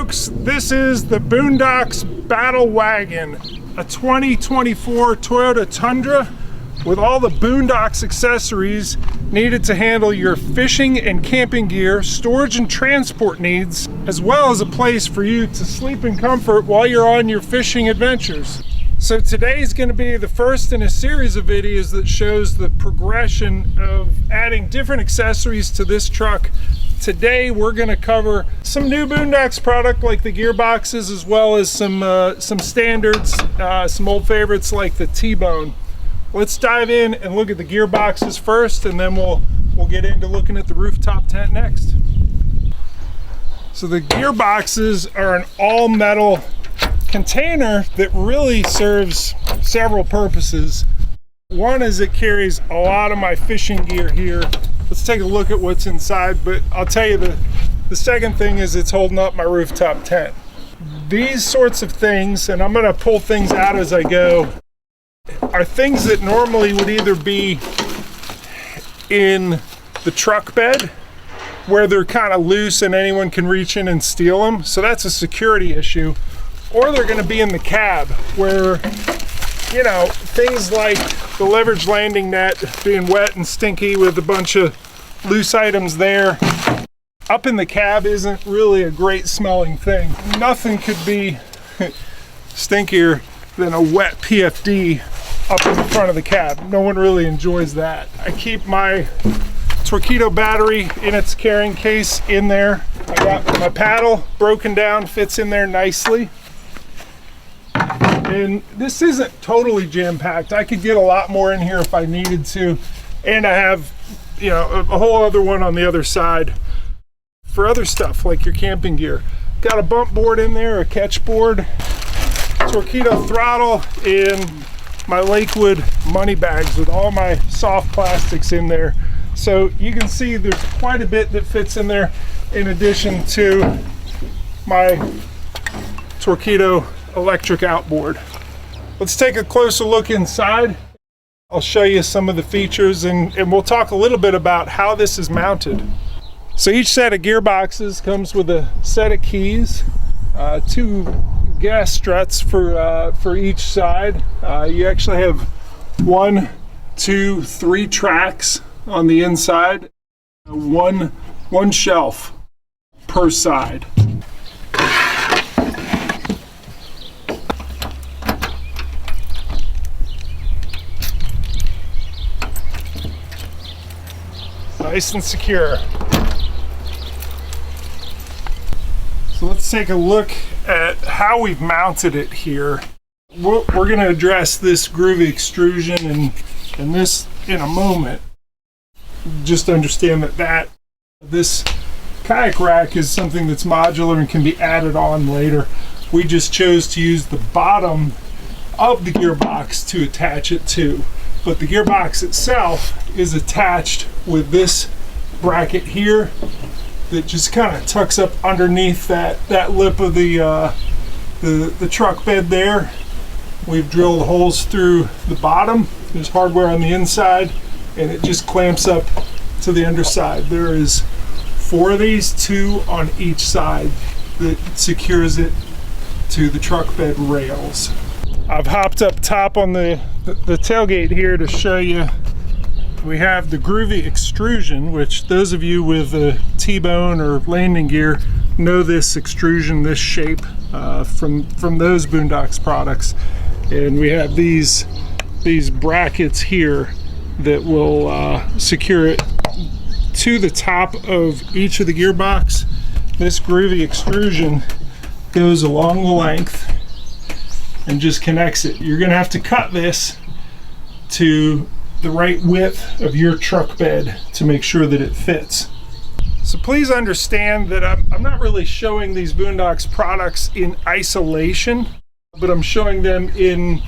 folks, this is the Boonedox Battle Wagon, a 2024 Toyota Tundra with all the Boonedox accessories needed to handle your fishing and camping gear, storage and transport needs, as well as a place for you to sleep in comfort while you're on your fishing adventures. So today is going to be the first in a series of videos that shows the progression of adding different accessories to this truck. Today we're going to cover some new Boonedox product like the gearboxes, as well as some standards, some old favorites like the T-bone. Let's dive in and look at the gearboxes first, and then we'll get into looking at the rooftop tent next. So the gearboxes are an all-metal container that really serves several purposes. One is it carries a lot of my fishing gear here. Let's take a look at what's inside, but I'll tell you the second thing is it's holding up my rooftop tent. These sorts of things, and I'm gonna pull things out as I go, are things that normally would either be in the truck bed where they're kind of loose and anyone can reach in and steal them, so that's a security issue, or they're going to be in the cab where, you know, things like the leverage landing net being wet and stinky with a bunch of loose items there. Up in the cab isn't really a great smelling thing. Nothing could be stinkier than a wet PFD up in the front of the cab. No one really enjoys that. I keep my Torpedo battery in its carrying case in there. I got my paddle broken down, fits in there nicely. And this isn't totally jam-packed. I could get a lot more in here if I needed to. And I have, you know, a whole other one on the other side for other stuff like your camping gear. Got a bump board in there, a catch board, Torpedo throttle, and my Lakewood money bags with all my soft plastics in there. So you can see there's quite a bit that fits in there, in addition to my Torpedo electric outboard. Let's take a closer look inside. I'll show you some of the features, and we'll talk a little bit about how this is mounted. So each set of gearboxes comes with a set of keys, two gas struts for each side. You actually have 1, 2, 3 tracks on the inside, one shelf per side. Nice and secure. So let's take a look at how we've mounted it here. We're going to address this groovy extrusion and this in a moment. Just understand that this kayak rack is something that's modular and can be added on later. We just chose to use the bottom of the gearbox to attach it to. But the gearbox itself is attached with this bracket here that just kind of tucks up underneath that lip of the truck bed there. We've drilled holes through the bottom. There's hardware on the inside, and it just clamps up to the underside. There is 4 of these, 2 on each side, that secures it to the truck bed rails. I've hopped up top on the tailgate here to show you. We have the groovy extrusion, which those of you with a T-bone or landing gear know this extrusion, this shape from those Boonedox products. And we have these brackets here that will secure it to the top of each of the gearbox. This groovy extrusion goes along the length and just connects it. You're gonna have to cut this to the right width of your truck bed to make sure that it fits. So please understand that I'm not really showing these Boonedox products in isolation, but I'm showing them in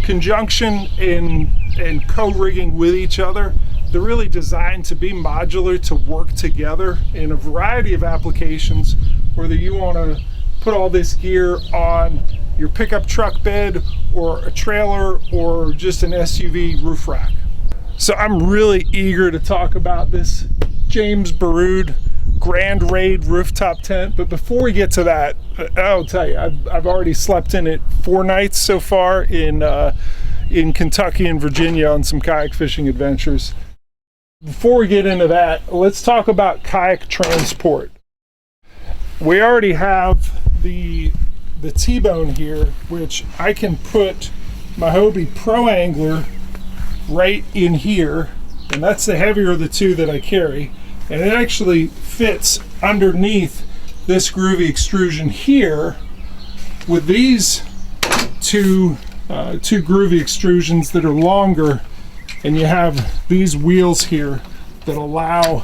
conjunction and co-rigging with each other. They're really designed to be modular, to work together in a variety of applications, whether you want to put all this gear on your pickup truck bed or a trailer or just an SUV roof rack. So I'm really eager to talk about this James Baroud Grand Raid rooftop tent. But before we get to that, I'll tell you, I've already slept in it 4 nights so far in Kentucky and Virginia on some kayak fishing adventures. Before we get into that, let's talk about kayak transport. We already have the T-bone here, which I can put my Hobie Pro Angler right in here, and that's the heavier of the two that I carry, and it actually fits underneath this groovy extrusion here with these two groovy extrusions that are longer, and you have these wheels here that allow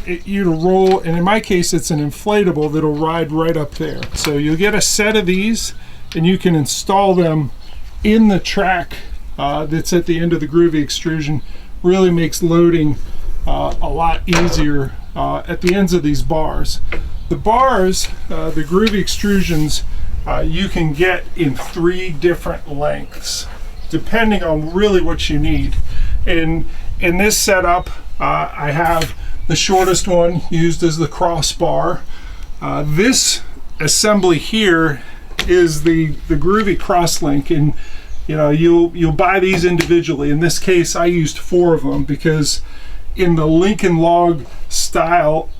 you to roll, and in my case it's an inflatable that'll ride right up there. So you'll get a set of these and you can install them in the track that's at the end of the groovy extrusion. Really makes loading a lot easier at the ends of these bars. The bars, the groovy extrusions, you can get in 3 different lengths depending on really what you need. In this setup, I have the shortest one used as the crossbar. This assembly here is the groovy crosslink, and you know, you'll buy these individually. In this case, I used 4 of them because in the Lincoln log style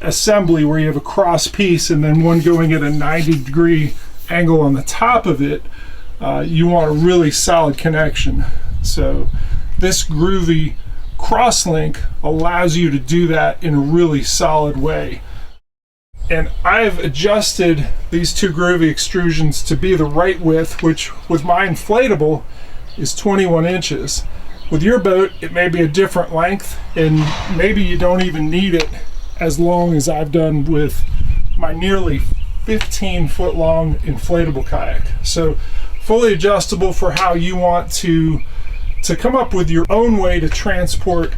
assembly, where you have a cross piece and then one going at a 90-degree angle on the top of it, you want a really solid connection. So this groovy crosslink allows you to do that in a really solid way. And I've adjusted these 2 groovy extrusions to be the right width, which with my inflatable is 21 inches. With your boat, it may be a different length, and maybe you don't even need it as long as I've done with my nearly 15-foot long inflatable kayak. So fully adjustable for how you want to come up with your own way to transport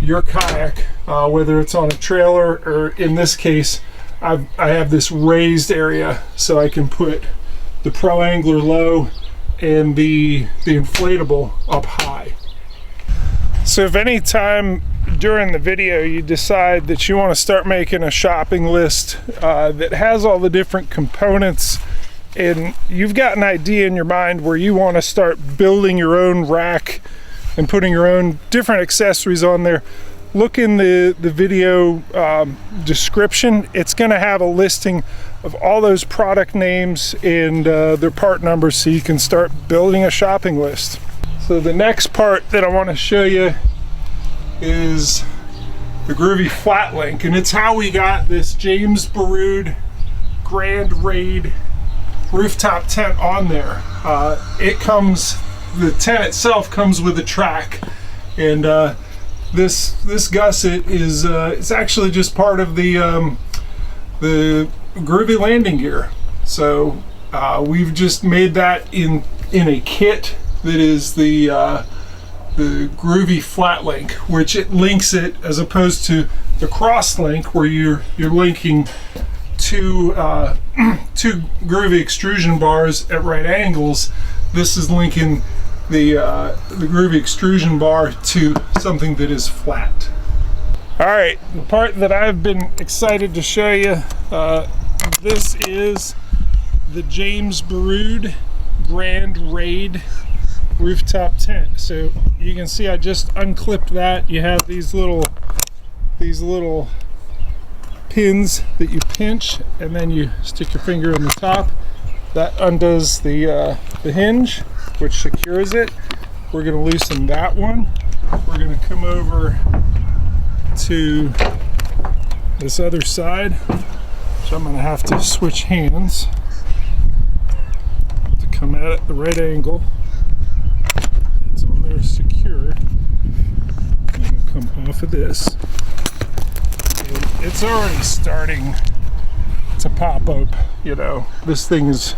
your kayak, whether it's on a trailer or, in this case, I have this raised area so I can put the Pro Angler low and the inflatable up high. So if any time during the video you decide that you want to start making a shopping list that has all the different components, and you've got an idea in your mind where you want to start building your own rack and putting your own different accessories on there, look in the video description. It's going to have a listing of all those product names and their part numbers, so you can start building a shopping list. So the next part that I want to show you is the groovy flat link, and it's how we got this James Baroud Grand Raid rooftop tent on there. The tent itself comes with a track, and this gusset is it's actually just part of the groovy landing gear. So we've just made that in a kit that is the groovy flat link, which it links it, as opposed to the cross link where you're linking two groovy extrusion bars at right angles. This is linking the groovy extrusion bar to something that is flat. All right, the part that I've been excited to show you, this is the James Baroud Grand Raid rooftop tent. So you can see I just unclipped that. You have these little pins that you pinch, and then you stick your finger on the top. That undoes the hinge, which secures it. We're going to loosen that one. We're going to come over to this other side, so I'm going to have to switch hands to come at it the right angle. It's on there secure. I'm going to come off of this. And it's already starting to pop up. You know, this thing is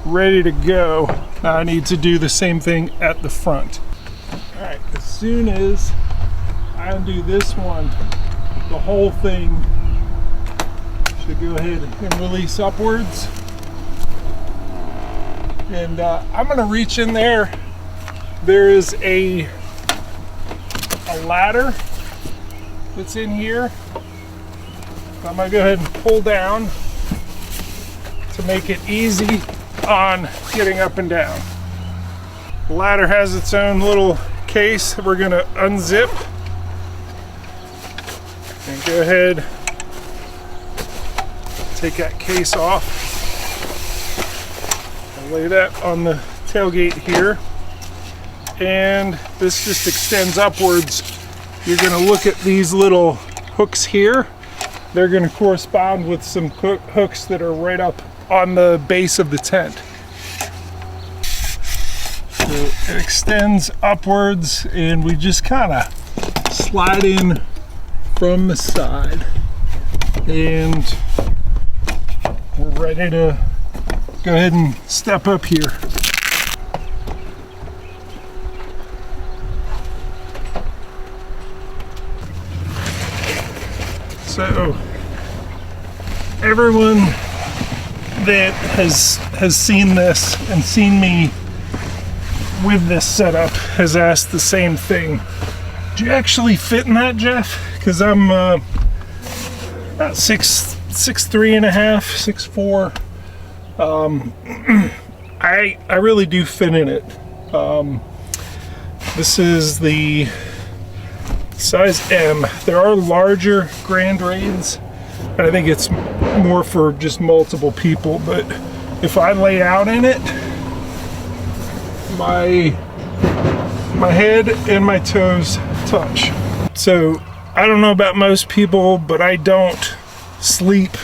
ready to go. Now I need to do the same thing at the front. All right, as soon as I undo this one, the whole thing should go ahead and release upwards. And I'm going to reach in there. There is a ladder that's in here, I'm gonna go ahead and pull down to make it easy on getting up and down. The ladder has its own little case that we're gonna unzip and go ahead, take that case off and lay that on the tailgate here. And this just extends upwards. You're gonna look at these little hooks here. They're gonna correspond with some hooks that are right up on the base of the tent. So it extends upwards and we just kind of slide in from the side. And we're ready to go ahead and step up here. So everyone that has seen this and seen me with this setup has asked the same thing. Do you actually fit in that, Jeff? Because I'm about 6'3" and a half, 6'4". I really do fit in it. This is the size M. There are larger Grand Raids, and I think it's more for just multiple people, but if I lay out in it, my head and my toes touch. So I don't know about most people, but I don't sleep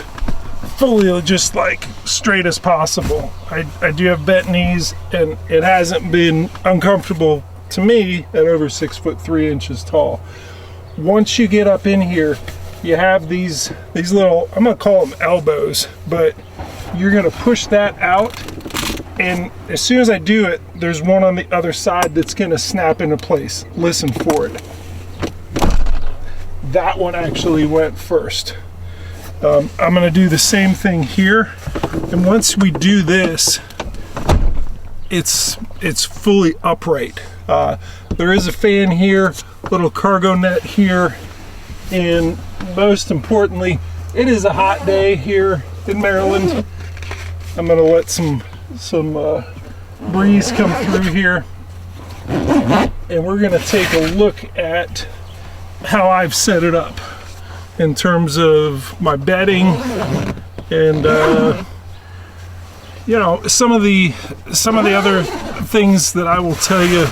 fully just like straight as possible. I do have bent knees, and it hasn't been uncomfortable to me at over 6'3" tall. Once you get up in here, you have these little, I'm gonna call them elbows, but you're gonna push that out, and as soon as I do it, there's one on the other side that's gonna snap into place. Listen for it. That one actually went first. I'm gonna do the same thing here, and once we do this, it's fully upright. There is a fan here, little cargo net here, and most importantly, it is a hot day here in Maryland. I'm gonna let some breeze come through here, and we're gonna take a look at how I've set it up in terms of my bedding and you know, some of the other things that I will tell you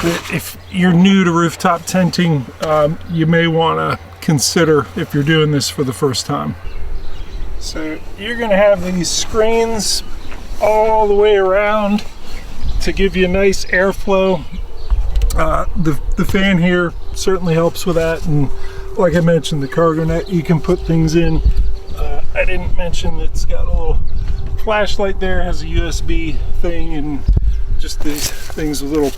that if you're new to rooftop tenting, you may want to consider if you're doing this for the first time. So you're going to have these screens all the way around to give you a nice airflow. The fan here certainly helps with that, and like I mentioned, the cargo net, you can put things in. I didn't mention that it's got a little flashlight there, has a USB thing, and just these things with little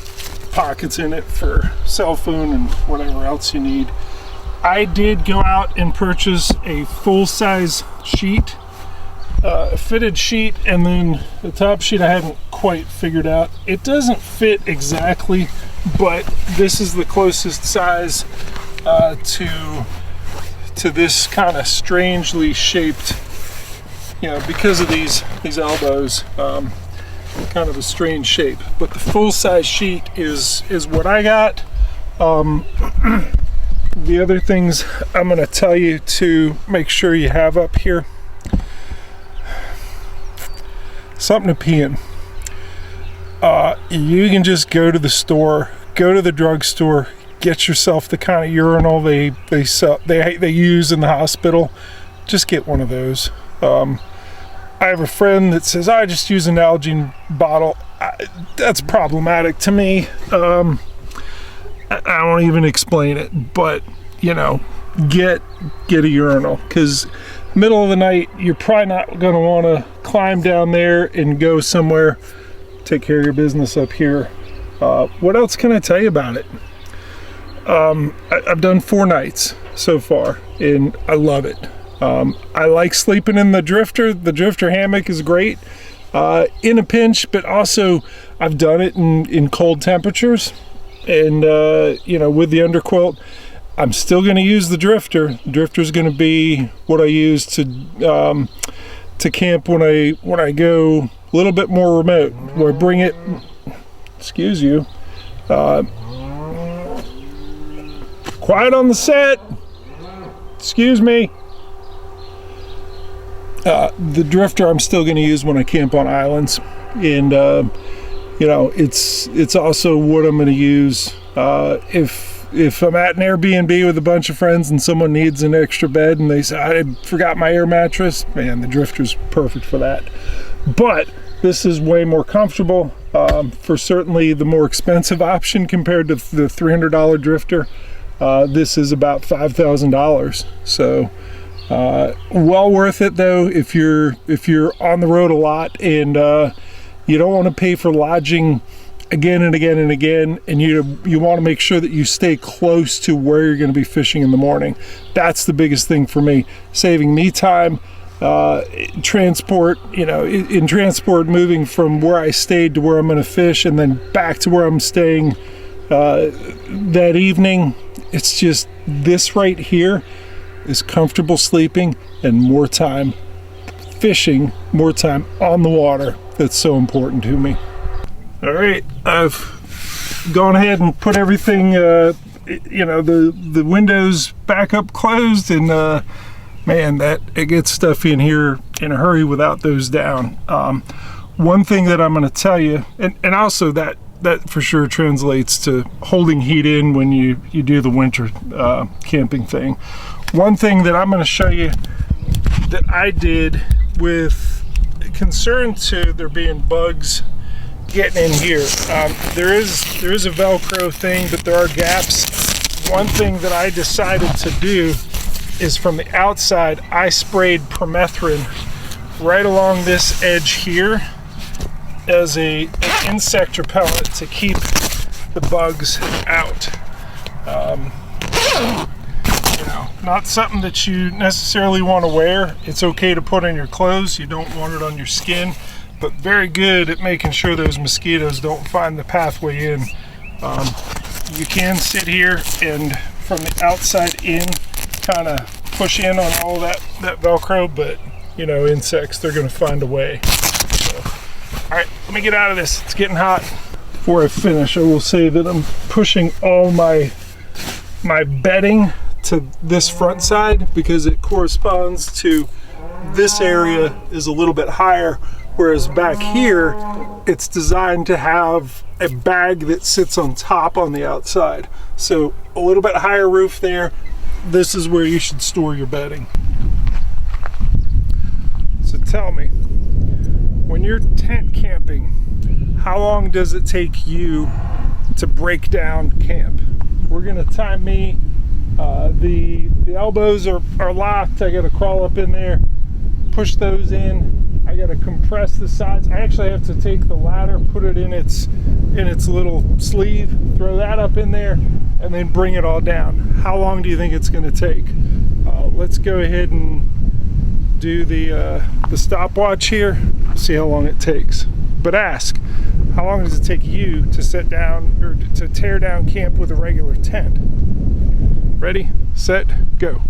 pockets in it for cell phone and whatever else you need. I did go out and purchase a full-size sheet, a fitted sheet, and then the top sheet I haven't quite figured out. It doesn't fit exactly, but this is the closest size to this kind of strangely shaped, you know, because of these elbows, kind of a strange shape. But the full-size sheet is what I got. The other things I'm going to tell you to make sure you have up here: something to pee in. You can just go to the store, go to the drugstore, get yourself the kind of urinal they use in the hospital. Just get one of those. I have a friend that says, I just use an Nalgene bottle. That's problematic to me. I won't even explain it, but you know, get a urinal, because middle of the night, you're probably not going to want to climb down there and go somewhere. Take care of your business up here. What else can I tell you about it? I've done 4 nights so far, and I love it. I like sleeping in the drifter. The drifter hammock is great in a pinch, but also I've done it in cold temperatures, and you know, with the underquilt. I'm still going to use the drifter. The drifter is going to be what I use to camp when I go a little bit more remote, where I bring it, excuse you, quiet on the set, excuse me. The drifter I'm still going to use when I camp on islands, and you know, it's also what I'm going to use if I'm at an Airbnb with a bunch of friends and someone needs an extra bed and they say, I forgot my air mattress, man, the drifter's perfect for that. But this is way more comfortable for certainly the more expensive option compared to the $300 drifter. This is about $5,000. So well worth it though if you're on the road a lot and you don't want to pay for lodging again and again and again, and you want to make sure that you stay close to where you're going to be fishing in the morning. That's the biggest thing for me, saving me time. Transport, you know, in transport, moving from where I stayed to where I'm going to fish and then back to where I'm staying that evening. It's just this right here is comfortable sleeping and more time fishing, more time on the water. That's so important to me. All right, I've gone ahead and put everything, you know, the windows back up closed, and man, it gets stuffy in here in a hurry without those down. One thing that I'm going to tell you, and also that for sure translates to holding heat in when you do the winter camping thing. One thing that I'm going to show you that I did with concern to there being bugs getting in here. There is a Velcro thing, but there are gaps. One thing that I decided to do is from the outside, I sprayed permethrin right along this edge here as an insect repellent to keep the bugs out. You know, not something that you necessarily want to wear. It's okay to put on your clothes. You don't want it on your skin, but very good at making sure those mosquitoes don't find the pathway in. You can sit here and from the outside in kind of push in on all that Velcro, but you know, insects, they're going to find a way. So, all right, let me get out of this. It's getting hot. Before I finish, I will say that I'm pushing all my bedding to this front side because it corresponds to this area is a little bit higher, whereas back here it's designed to have a bag that sits on top on the outside. So a little bit higher roof there. This is where you should store your bedding. So tell me, when you're tent camping, how long does it take you to break down camp? We're gonna time me. The elbows are locked. I gotta crawl up in there, push those in. I gotta compress the sides. I actually have to take the ladder, put it in its little sleeve, throw that up in there, and then bring it all down. How long do you think it's gonna take? Let's go ahead and do the stopwatch here, see how long it takes. But ask, how long does it take you to set down or to tear down camp with a regular tent? Ready, set, go.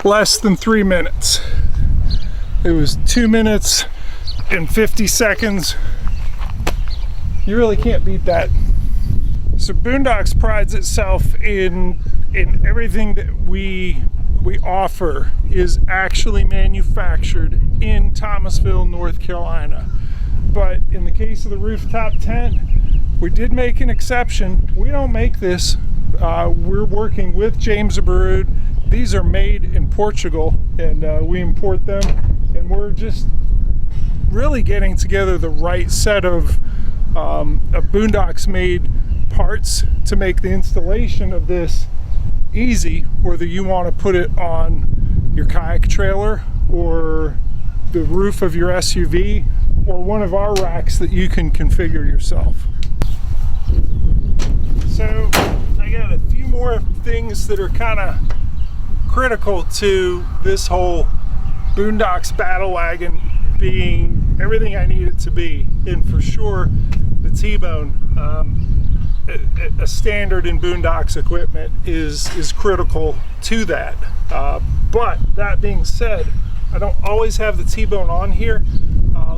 Less than 3 minutes. It was 2 minutes and 50 seconds. You really can't beat that. So Boonedox prides itself in everything that we offer is actually manufactured in Thomasville, North Carolina. But in the case of the Rooftop tent, we did make an exception. We don't make this. We're working with James Abreu. These are made in Portugal, and we import them, and we're just really getting together the right set of Boonedox made parts to make the installation of this easy, whether you want to put it on your kayak trailer or the roof of your SUV or one of our racks that you can configure yourself. So I got a few more things that are kind of critical to this whole Boonedox Battle Wagon being everything I need it to be, and for sure the T-bone, a standard in Boonedox equipment, is critical to that. But that being said, I don't always have the T-bone on here.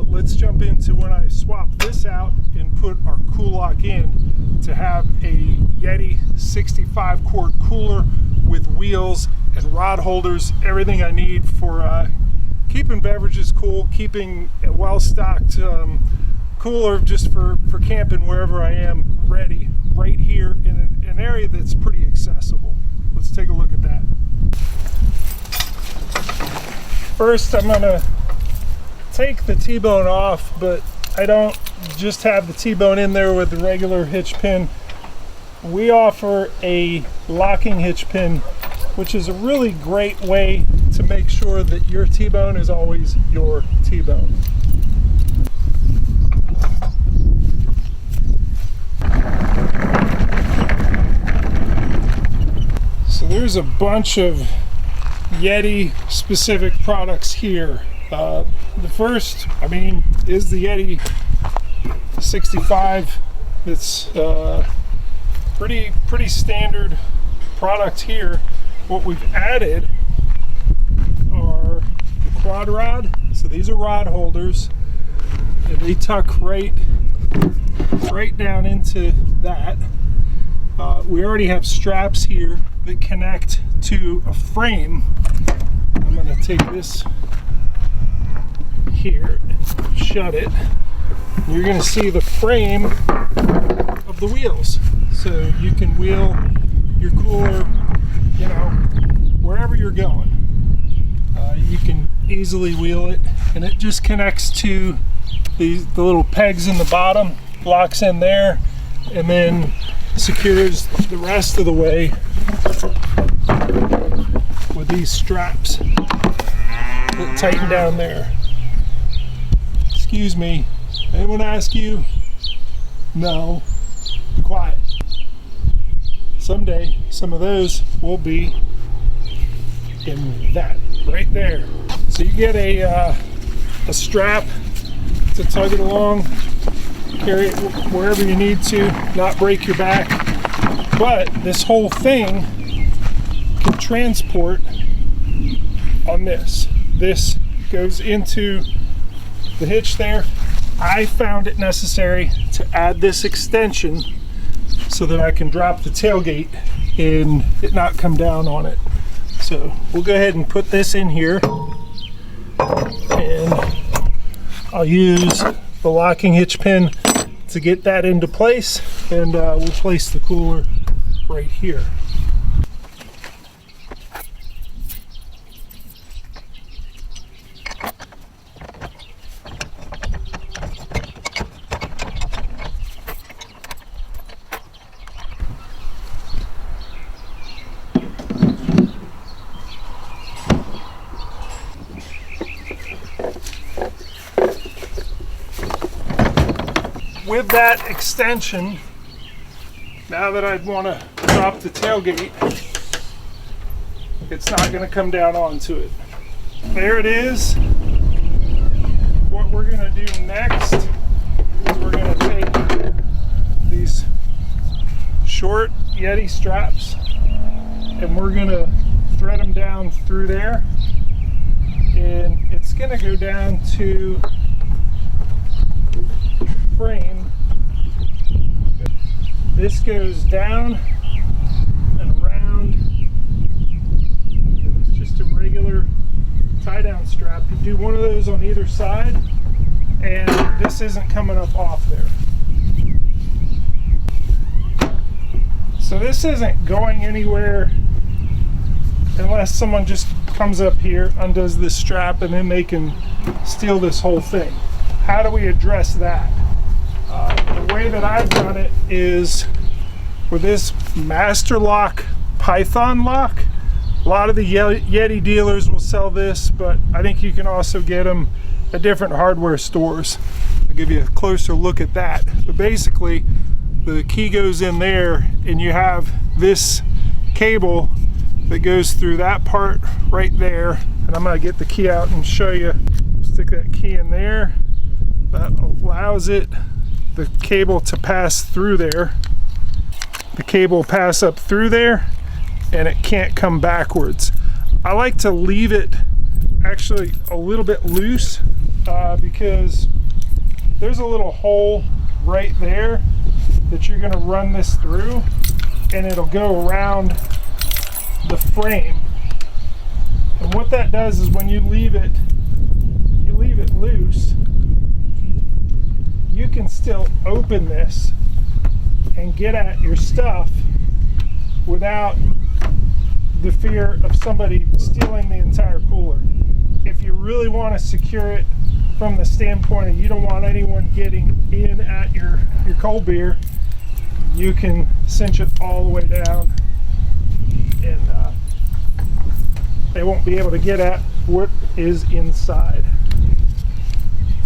Let's jump into when I swap this out and put our cool lock in to have a Yeti 65 quart cooler with wheels and rod holders, everything I need for keeping beverages cool, keeping a well-stocked cooler just for camping wherever I am ready, right here in an area that's pretty accessible. Let's take a look at that. First, I'm gonna take the T-bone off, but I don't just have the T-bone in there with the regular hitch pin. We offer a locking hitch pin, which is a really great way to make sure that your T-bone is always your T-bone. So there's a bunch of Yeti specific products here. The first, is the Yeti 65. It's pretty standard product here. What we've added are the quad rod. So these are rod holders, and they tuck right down into that. We already have straps here that connect to a frame. I'm going to take this here and shut it. You're going to see the frame of the wheels, so you can wheel your cooler, wherever you're going. You can easily wheel it, and it just connects to the little pegs in the bottom, locks in there, and then secures the rest of the way with these straps that tighten down there. Excuse me, anyone ask you? No, be quiet. Someday, some of those will be in that right there. So you get a strap to tug it along, carry it wherever you need to, not break your back. But this whole thing can transport on this. This goes into the hitch there. I found it necessary to add this extension so that I can drop the tailgate and it not come down on it. So we'll go ahead and put this in here, and I'll use the locking hitch pin to get that into place, and we'll place the cooler right here. With that extension, now that I'd want to drop the tailgate, it's not going to come down onto it. There it is. What we're going to do next is we're going to take these short Yeti straps and we're going to thread them down through there, and it's going to go down to frame. This goes down and around. It's just a regular tie down strap. You do one of those on either side, and this isn't coming up off there. So this isn't going anywhere unless someone just comes up here, undoes this strap, and then they can steal this whole thing. How do we address that? The way that I've done it is with this Master Lock Python lock. A lot of the Yeti dealers will sell this, but I think you can also get them at different hardware stores. I'll give you a closer look at that. But basically, the key goes in there, and you have this cable that goes through that part right there. And I'm gonna get the key out and show you. Stick that key in there. That allows the cable to pass through there. The cable will pass up through there, and it can't come backwards. I like to leave it actually a little bit loose because there's a little hole right there that you're gonna run this through, and it'll go around the frame. And what that does is when you leave it loose, you can still open this and get at your stuff without the fear of somebody stealing the entire cooler. If you really want to secure it from the standpoint of you don't want anyone getting in at your cold beer, you can cinch it all the way down, and they won't be able to get at what is inside.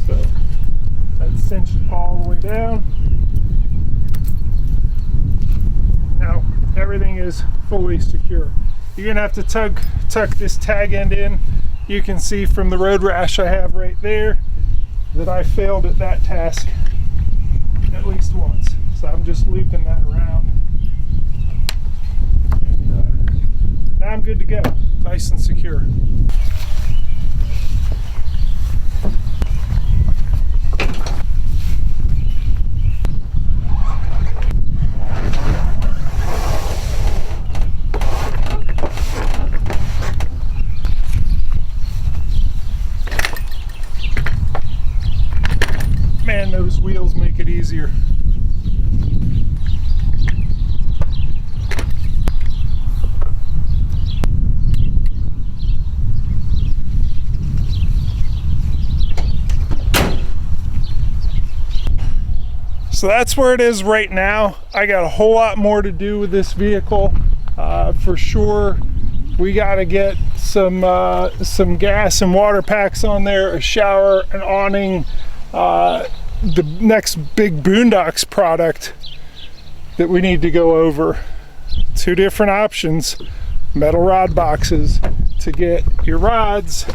So that's cinched all the way down. Now everything is fully secure. You're gonna have to tuck this tag end in. You can see from the road rash I have right there that I failed at that task at least once. So I'm just looping that around. And now I'm good to go. Nice and secure. Man, those wheels make it easier. So that's where it is right now. I got a whole lot more to do with this vehicle. For sure, we got to get some gas and water packs on there, a shower, an awning. The next big Boonedox product that we need to go over. Two different options. Metal rod boxes to get your rods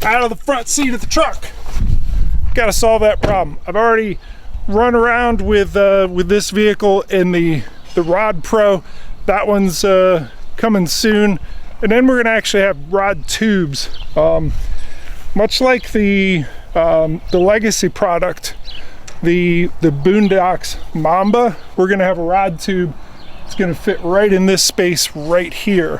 out of the front seat of the truck. Got to solve that problem. I've already run around with this vehicle in the Rod Pro. That one's coming soon, and then we're gonna actually have rod tubes, much like the legacy product, the Boonedox Mamba. We're gonna have a rod tube. It's gonna fit right in this space right here.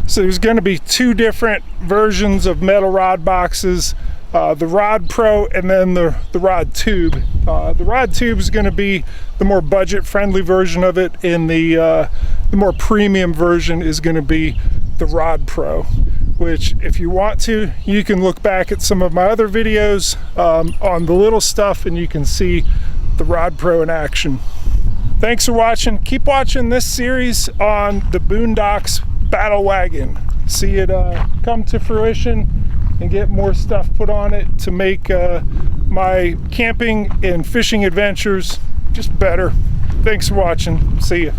So there's gonna be two different versions of metal rod boxes. The Rod Pro and then the Rod Tube. The Rod Tube is going to be the more budget-friendly version of it, and the more premium version is going to be the Rod Pro, which if you want to, you can look back at some of my other videos on the little stuff and you can see the Rod Pro in action. Thanks for watching. Keep watching this series on the Boonedox Battle Wagon. See it come to fruition and get more stuff put on it to make my camping and fishing adventures just better. Thanks for watching. See ya.